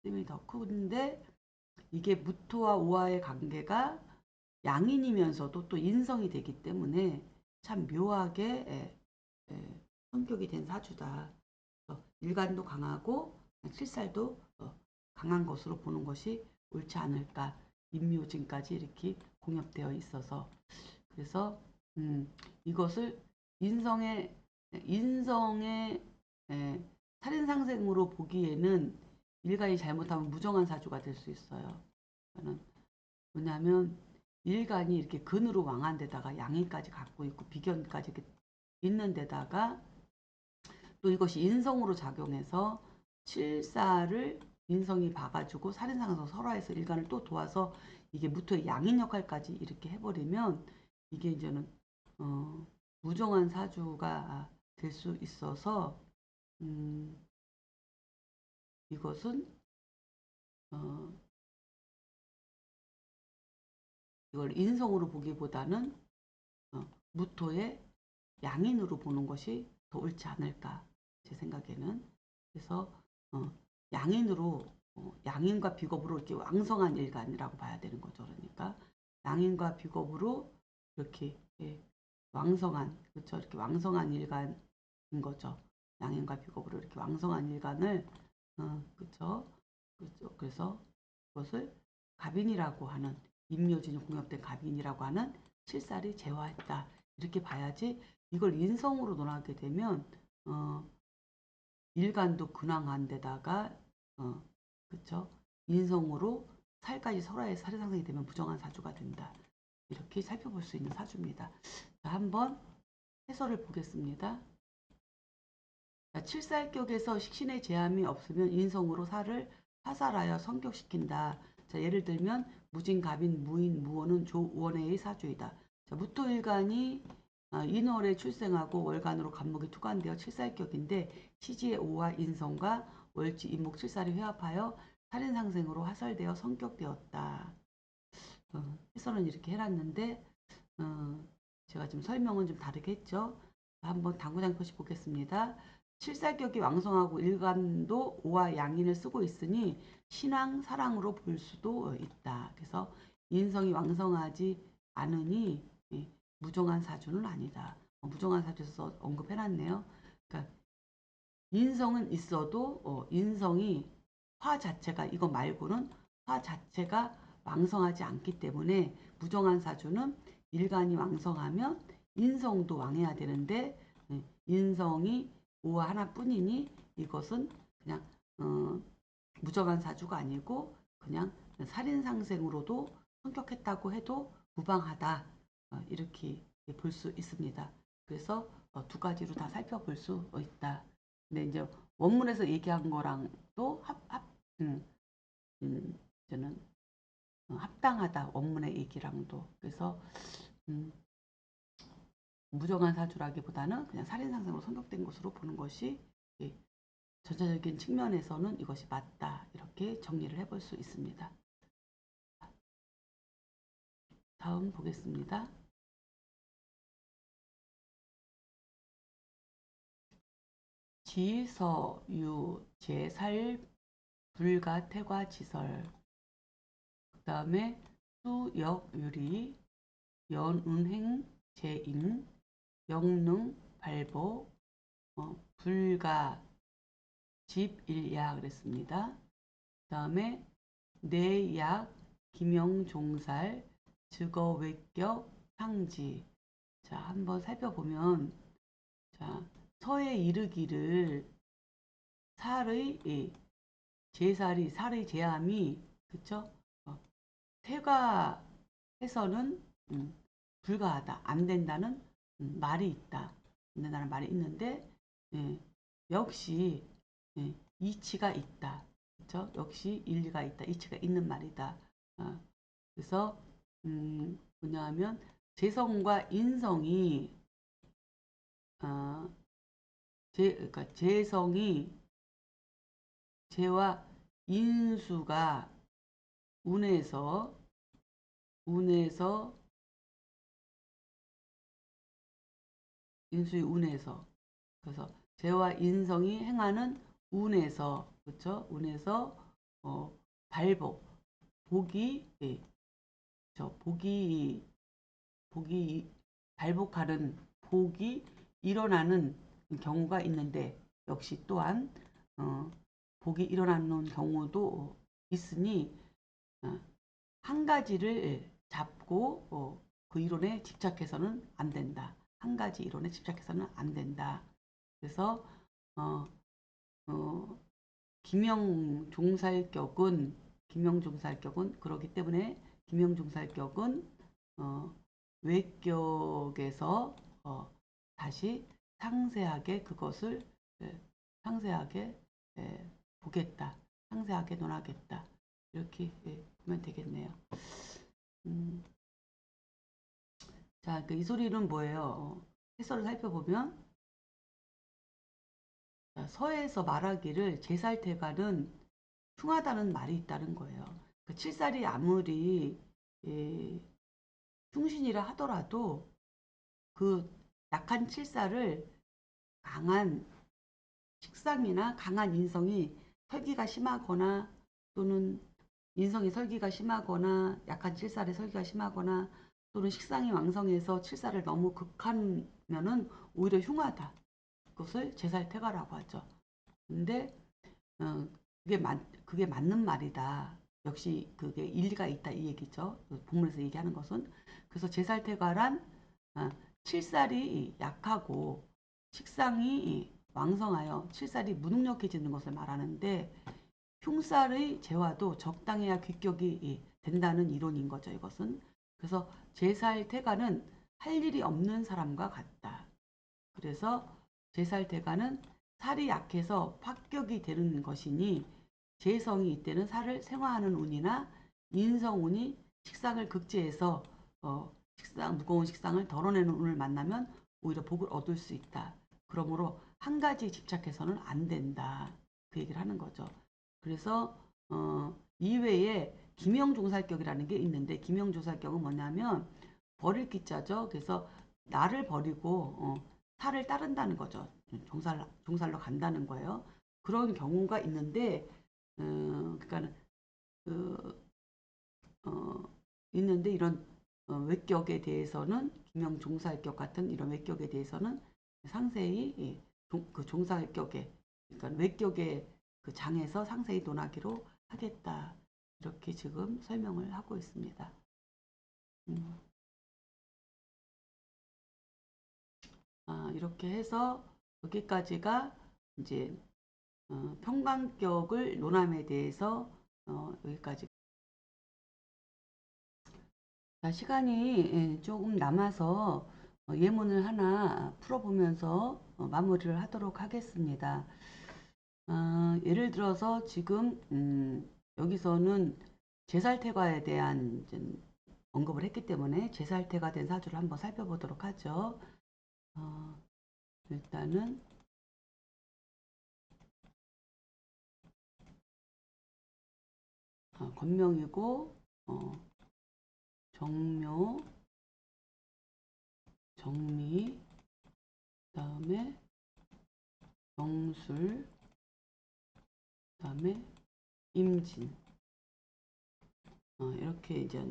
쓰임이 더 큰데 이게 무토와 오화의 관계가 양인이면서도 또 인성이 되기 때문에 참 묘하게 성격이 된 사주다. 일간도 강하고 칠살도 강한 것으로 보는 것이 옳지 않을까. 임묘진까지 이렇게 공엽되어 있어서 그래서 이것을 인성의 살인상생으로 보기에는 일간이 잘못하면 무정한 사주가 될 수 있어요. 저는 뭐냐면 일간이 이렇게 근으로 왕한 데다가 양인까지 갖고 있고 비견까지 이렇게 있는 데다가 또 이것이 인성으로 작용해서 칠사를 인성이 봐가지고 살인상에서 설화해서 일간을 또 도와서 이게 무토의 양인 역할까지 이렇게 해버리면 이게 이제는 무정한 사주가 될 수 있어서 이것은 이걸 인성으로 보기보다는 무토의 양인으로 보는 것이 더 옳지 않을까 제 생각에는. 그래서 양인으로 양인과 비겁으로 이렇게 왕성한 일간이라고 봐야 되는 거죠. 그러니까 양인과 비겁으로 이렇게 왕성한 그렇죠. 이렇게 왕성한 일간인 거죠. 양인과 비겁으로 이렇게 왕성한 일간을 그렇죠. 그렇죠. 그래서 그것을 갑인이라고 하는 임묘진이 공엽된 갑인이라고 하는 칠살이 제화했다. 이렇게 봐야지 이걸 인성으로 논하게 되면 일간도 근황한 데다가 그쵸? 인성으로 살까지 설화의 살이 상승이 되면 부정한 사주가 된다. 이렇게 살펴볼 수 있는 사주입니다. 자, 한번 해설을 보겠습니다. 자, 칠살격에서 식신의 제함이 없으면 인성으로 살을 화살하여 성격시킨다. 자, 예를 들면 무진갑인, 무인, 무원은 조원의 사주이다. 자, 무토일간이 인월에 출생하고 월간으로 간목이 투관되어 칠살격인데 시지의 오와 인성과 월지 인목 칠살이 회합하여 살인상생으로 화살되어 성격되었다. 해설은 이렇게 해놨는데 제가 지금 설명은 좀 다르게 했죠. 한번 당구장 표시 보겠습니다. 칠살격이 왕성하고 일간도 오와 양인을 쓰고 있으니 신앙, 사랑으로 볼 수도 있다. 그래서 인성이 왕성하지 않으니 무정한 사주는 아니다. 무정한 사주에서 언급해놨네요. 그러니까 인성은 있어도 인성이 화 자체가 이거 말고는 화 자체가 왕성하지 않기 때문에 무정한 사주는 일간이 왕성하면 인성도 왕해야 되는데 인성이 오와 하나뿐이니 이것은 그냥 무정한 사주가 아니고 그냥 살인상생으로도 성격했다고 해도 무방하다. 이렇게 볼 수 있습니다. 그래서 두 가지로 다 살펴볼 수 있다. 근데 이제 원문에서 얘기한 거랑 또 저는 합당하다. 원문의 얘기랑도. 그래서 무정한 사주라기보다는 그냥 살인상생으로 성격된 것으로 보는 것이 전체적인 측면에서는 이것이 맞다. 이렇게 정리를 해볼 수 있습니다. 다음 보겠습니다. 지서, 유, 제살, 불가, 태과, 지설. 그 다음에 수, 역, 유리, 연운행, 제인, 영능, 발보, 불가, 집, 일야 그랬습니다. 그 다음에 내약, 김영종살, 즉어, 외격, 상지. 자, 한번 살펴보면 자, 서에 이르기를 살의 제살이 살의 제함이 그쵸? 퇴가해서는 불가하다. 안 된다는 말이 있다. 안 된다는 말이 있는데 역시 이치가 있다. 그쵸? 역시 일리가 있다. 이치가 있는 말이다. 그래서 뭐냐면 재성과 인성이 그러니까 재성이 재와 인수가 운에서 인수의 운에서 그래서 재와 인성이 행하는 운에서, 그렇죠? 운에서 발복, 복이, 예, 복이 발복하는 복이 일어나는 경우가 있는데 역시 또한 어, 복이 일어나는 경우도 있으니 어, 한 가지를 잡고 그 이론에 집착해서는 안 된다. 한 가지 이론에 집착해서는 안 된다. 그래서 어, 어, 김영종살격은 그렇기 때문에 김영종살격은 어, 외격에서 다시 상세하게 그것을 상세하게 보겠다. 상세하게 논하겠다. 이렇게 보면 되겠네요. 자, 이 소리는 뭐예요? 해설을 살펴보면 서에서 말하기를 제살태가는 흉하다는 말이 있다는 거예요. 그 칠살이 아무리 예, 흉신이라 하더라도 그 약한 칠살을 강한 식상이나 강한 인성이 설기가 심하거나 또는 인성이 설기가 심하거나 약한 칠살의 설기가 심하거나 또는 식상이 왕성해서 칠살을 너무 극하면은 오히려 흉하다. 그것을 제살태가라고 하죠. 근데 그게 맞는 말이다. 역시 그게 일리가 있다 이 얘기죠. 본문에서 얘기하는 것은. 그래서 제살태가란 칠살이 약하고 식상이 왕성하여 칠살이 무능력해지는 것을 말하는데 흉살의 재화도 적당해야 귀격이 된다는 이론인 거죠. 이것은. 그래서 제살태가는 할 일이 없는 사람과 같다. 그래서 제살대가는 살이 약해서 합격이 되는 것이니 재성이 이때는 살을 생화하는 운이나 인성운이 식상을 극제해서 무거운 식상을 덜어내는 운을 만나면 오히려 복을 얻을 수 있다. 그러므로 한 가지 집착해서는 안 된다. 그 얘기를 하는 거죠. 그래서 이외에 김영종살격이라는 게 있는데 김영종살격은 뭐냐면 버릴 기자죠. 그래서 나를 버리고 살을 따른다는 거죠. 종살로 간다는 거예요. 그런 경우가 있는데, 그러니까 그, 어, 있는데 이런 외격에 대해서는 김영종살격 같은 이런 외격에 대해서는 상세히 그 종살격에 그러니까 외격의 그 장에서 상세히 논하기로 하겠다. 이렇게 지금 설명을 하고 있습니다. 이렇게 해서 여기까지가 이제 평강격을 논함에 대해서 여기까지. 자, 시간이 조금 남아서 예문을 하나 풀어보면서 마무리를 하도록 하겠습니다. 예를 들어서 지금 여기서는 제살태과에 대한 언급을 했기 때문에 제살태가 된 사주를 한번 살펴보도록 하죠. 일단은 권명이고 정묘, 정미, 그다음에 정술, 그다음에 임진. 이렇게 이제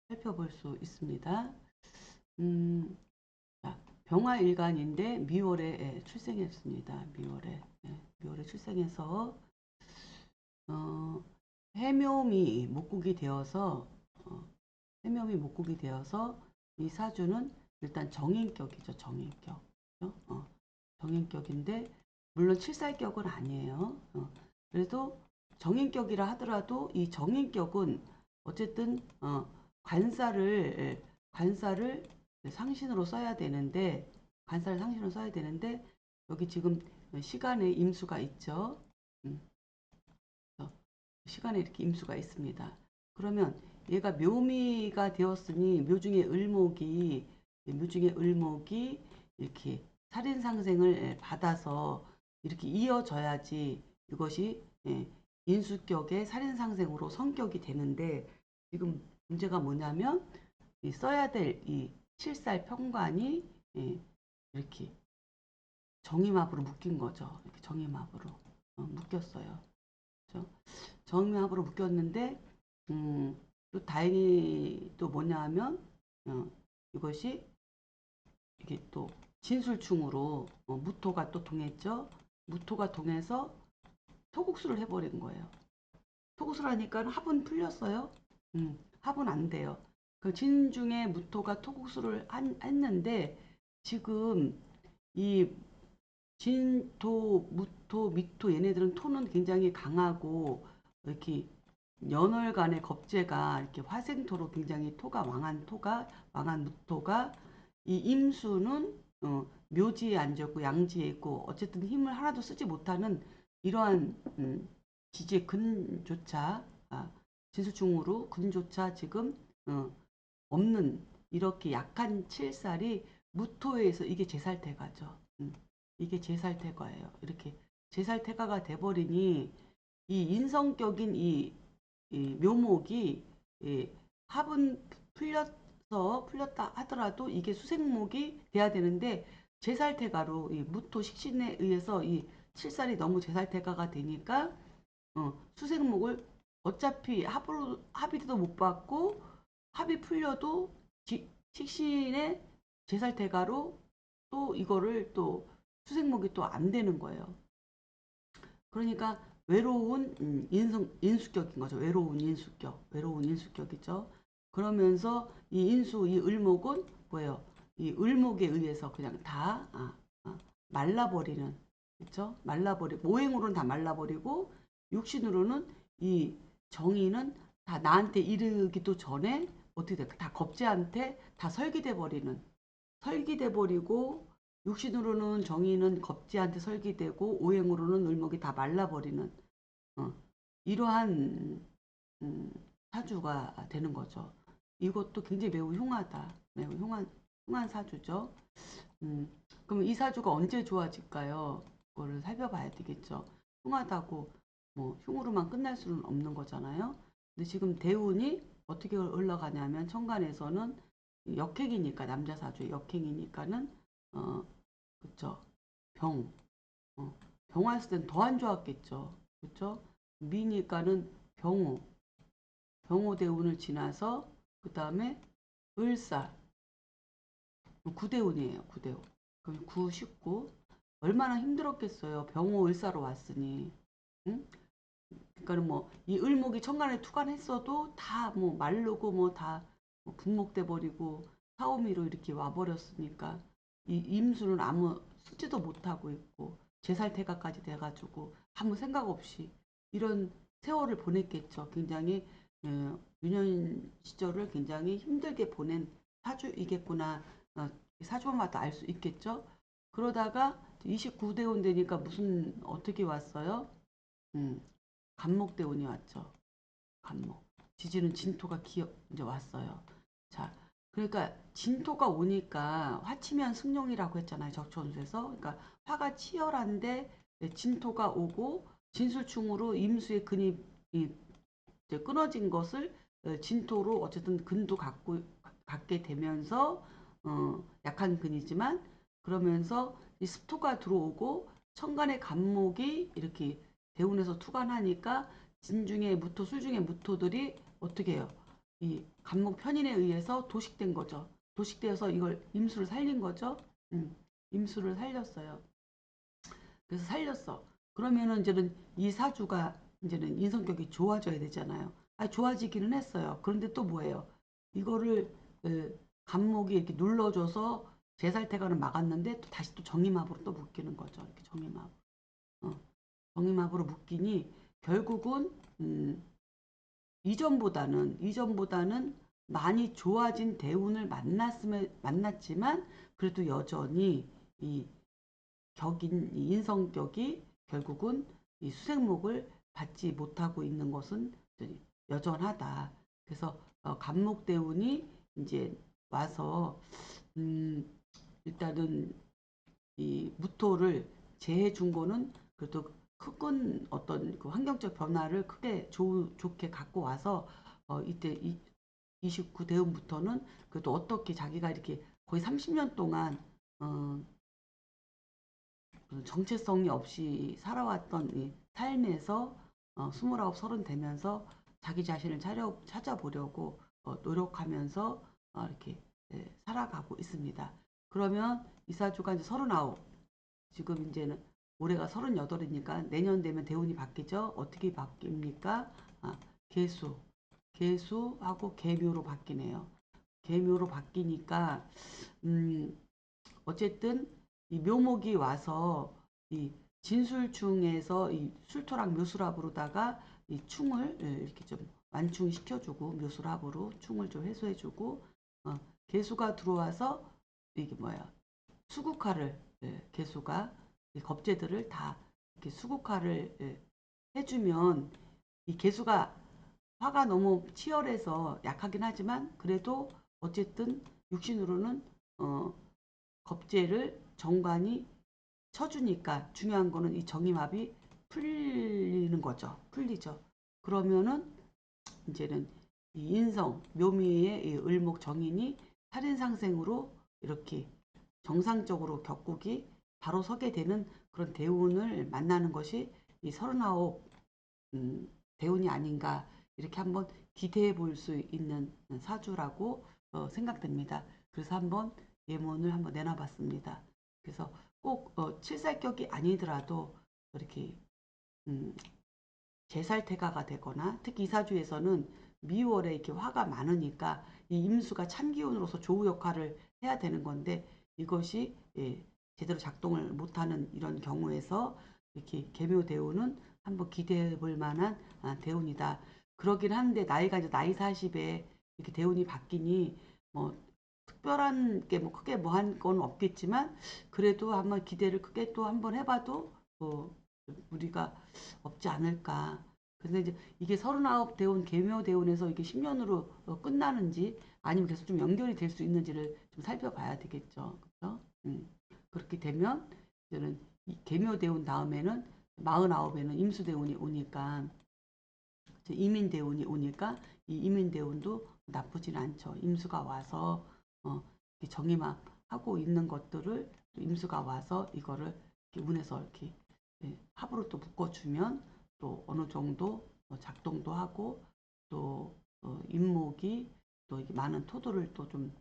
살펴볼 수 있습니다. 자, 병화일간인데 미월에 출생했습니다. 미월에 출생해서 어, 해묘미 목국이 되어서 해묘미 목국이 되어서 이 사주는 일단 정인격이죠. 정인격. 정인격인데 물론 칠살격은 아니에요. 그래도 정인격이라 하더라도 이 정인격은 어쨌든 관사를 상신으로 써야 되는데 관사를 상신으로 써야 되는데 여기 지금 시간에 임수가 있죠. 음, 시간에 이렇게 임수가 있습니다. 그러면 얘가 묘미가 되었으니 묘중의 을목이 이렇게 살인상생을 받아서 이렇게 이어져야지 이것이 인수격의 살인상생으로 성격이 되는데 지금 문제가 뭐냐면 써야 될 이 칠살 평관이 이렇게 정임합으로 묶인 거죠. 이렇게 정임합으로 묶였어요. 그죠? 정임합으로 묶였는데 또 다행히 또 뭐냐 하면 어, 이것이 이게 또 진술충으로 무토가 또 동했죠. 무토가 동해서 토국수를 해버린 거예요. 토국수를 하니까 합은 풀렸어요. 합은 안 돼요. 그 진중에 무토가 토국수를 했는데 지금 이 진토, 무토, 미토 얘네들은 토는 굉장히 강하고 이렇게 연월간의 겁재가 이렇게 화생토로 굉장히 토가 왕한 무토가 이 임수는 묘지에 앉았고 양지에 있고 어쨌든 힘을 하나도 쓰지 못하는 이러한 지지의 근조차 진수충으로 근조차 지금 어, 없는 이렇게 약한 칠살이 무토에서 이게 제살태가죠. 이게 제살태가예요. 이렇게 제살태가가 돼버리니 이 인성격인 이 묘목이 이 합은 풀렸다 하더라도 이게 수생목이 돼야 되는데 제살태가로 이 무토 식신에 의해서 이 칠살이 너무 제살태가가 되니까 수생목을 어차피 합의도 못 받고 합이 풀려도 식신의 제살대가로 또 이거를 또 수생목이 또 안 되는 거예요. 그러니까 외로운 인수격인 거죠. 외로운 인수격이죠. 그러면서 이 을목은 뭐예요? 이 을목에 의해서 그냥 다 말라버리는, 그렇죠? 말라버리고 오행으로는 다 말라버리고 육신으로는 이 정의는 다 나한테 이르기도 전에 어떻게 돼? 다 겁재한테 다 설기돼 버리고 육신으로는 정의는 겁재한테 설기되고 오행으로는 을목이 다 말라버리는 어, 이러한 사주가 되는 거죠. 이것도 굉장히 매우 흉하다. 매우 흉한 사주죠. 음, 그럼 이 사주가 언제 좋아질까요? 그거를 살펴봐야 되겠죠. 흉하다고 뭐 흉으로만 끝날 수는 없는 거잖아요. 근데 지금 대운이 어떻게 흘러가냐면 천간에서는 역행이니까 남자 사주의 역행이니까는 그쵸 병 병화했을 땐 더 안 좋았겠죠. 그쵸 미니까는 병호 대운을 지나서 그 다음에 을사 구대운이에요. 구대운. 그럼 9, 19. 얼마나 힘들었겠어요. 병호 을사로 왔으니. 응? 그러니까 뭐 이 을목이 천간에 투간했어도 다 뭐 마르고 뭐다 분목돼 버리고 사오미로 이렇게 와버렸으니까 이 임수는 아무 쓰지도 못하고 있고 제살태가까지 돼가지고 아무 생각 없이 이런 세월을 보냈겠죠. 굉장히 유년 시절을 굉장히 힘들게 보낸 사주이겠구나. 사주만 봐도 알 수 있겠죠. 그러다가 29대운 되니까 무슨 어떻게 왔어요? 음, 간목대운이 왔죠. 간목. 지지는 진토가 이제 왔어요. 자, 그러니까 진토가 오니까 화치면 승용이라고 했잖아요. 적천수에서. 그러니까 화가 치열한데 진토가 오고 진술충으로 임수의 근이 이제 끊어진 것을 진토로 어쨌든 근도 갖게 되면서 약한 근이지만 그러면서 이 습토가 들어오고 천간의 간목이 이렇게 대운에서 투간하니까 진중의 무토, 술중의 무토들이 어떻게 해요? 이 간목 편인에 의해서 도식된 거죠. 도식되어서 이걸 임수를 살린 거죠. 임수를 살렸어요. 그래서 살렸어. 그러면은 이제는 이 사주가 이제는 인성격이 좋아져야 되잖아요. 좋아지기는 했어요. 그런데 또 뭐예요? 이거를 간목이 이렇게 눌러줘서 제살태가는 막았는데 또 다시 또 정임합으로 또 묶이는 거죠. 이렇게 정임합. 어, 정임합으로 묶이니 결국은 이전보다는 많이 좋아진 대운을 만났지만 그래도 여전히 이 격인 이 인성격이 결국은 이 수생목을 받지 못하고 있는 것은 여전하다. 그래서 간목대운이 이제 와서 음, 일단은 이 무토를 제해 준 거는 그래도 큰 어떤 그 환경적 변화를 크게 좋게 갖고 와서 이때 29 대운부터는 그래도 어떻게 자기가 이렇게 거의 30년 동안 어, 정체성이 없이 살아왔던 이 삶에서 29, 30 되면서 자기 자신을 찾아보려고 노력하면서 이렇게 살아가고 있습니다. 그러면 이사주가 이제 39, 지금 이제는 올해가 38이니까 내년 되면 대운이 바뀌죠. 어떻게 바뀝니까? 개수, 개수하고 개묘로 바뀌네요. 개묘로 바뀌니까 어쨌든 이 묘목이 와서 이 진술충에서 이 술토랑 묘술합으로다가 이 충을 이렇게 좀 완충시켜주고, 묘술합으로 충을 좀 해소해주고, 개수가 들어와서 이게 뭐야, 수국화를, 개수가 이 겁재들을 다 이렇게 수국화를 해주면, 이 개수가 화가 너무 치열해서 약하긴 하지만 그래도 어쨌든 육신으로는 겁재를 정관이 쳐주니까, 중요한 거는 이 정임합이 풀리는 거죠. 풀리죠. 그러면은 이제는 이 인성, 묘미의 이 을목 정인이 살인상생으로 이렇게 정상적으로 격국이 바로 서게 되는 그런 대운을 만나는 것이 이 39 대운이 아닌가, 이렇게 한번 기대해 볼 수 있는 사주라고 생각됩니다. 그래서 한번 예문을 한번 내놔봤습니다. 그래서 꼭 칠살격이 아니더라도 이렇게 제살태가가 되거나, 특히 이 사주에서는 미월에 이렇게 화가 많으니까 이 임수가 찬기운으로서 조우 역할을 해야 되는 건데, 이것이 제대로 작동을 못하는 이런 경우에서 이렇게 계묘대운은 한번 기대해 볼 만한 대운이다. 그러긴 한데 나이가 이제 나이 40에 이렇게 대운이 바뀌니 뭐 특별한 게 뭐 크게 뭐 한 건 없겠지만, 그래도 한번 기대를 크게 또 한번 해봐도 무리가 없지 않을까. 근데 이제 이게 39 대운, 계묘 대운에서 이게 10년으로 끝나는지 아니면 계속 좀 연결이 될 수 있는지를 좀 살펴봐야 되겠죠. 그렇죠? 그렇게 되면 이제는 이 계묘 대운 다음에는 49에는 임수 대운이 오니까, 이민 대운이 오니까 이 이민 대운도 나쁘진 않죠. 임수가 와서 정임하고 있는 것들을 임수가 와서 이거를 이렇게 운에서 이렇게 합으로 또 묶어주면 또 어느 정도 작동도 하고, 또 임목이 또 이게 많은 토도를 또 좀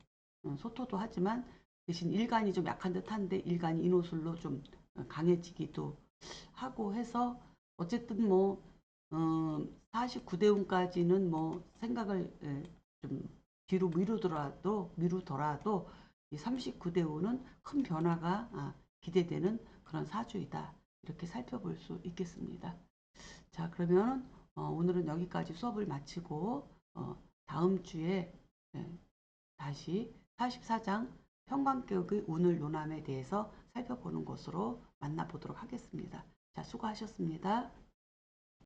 소토도 하지만 대신 일간이 좀 약한 듯한데 일간이 인호술로 좀 강해지기도 하고 해서, 어쨌든 뭐 49대운까지는 뭐 생각을 좀 뒤로 미루더라도 이 39대운은 큰 변화가 기대되는 그런 사주이다. 이렇게 살펴볼 수 있겠습니다. 자, 그러면 오늘은 여기까지 수업을 마치고 다음 주에 다시 44장 평관격의 운을 논함에 대해서 살펴보는 것으로 만나보도록 하겠습니다. 자, 수고하셨습니다.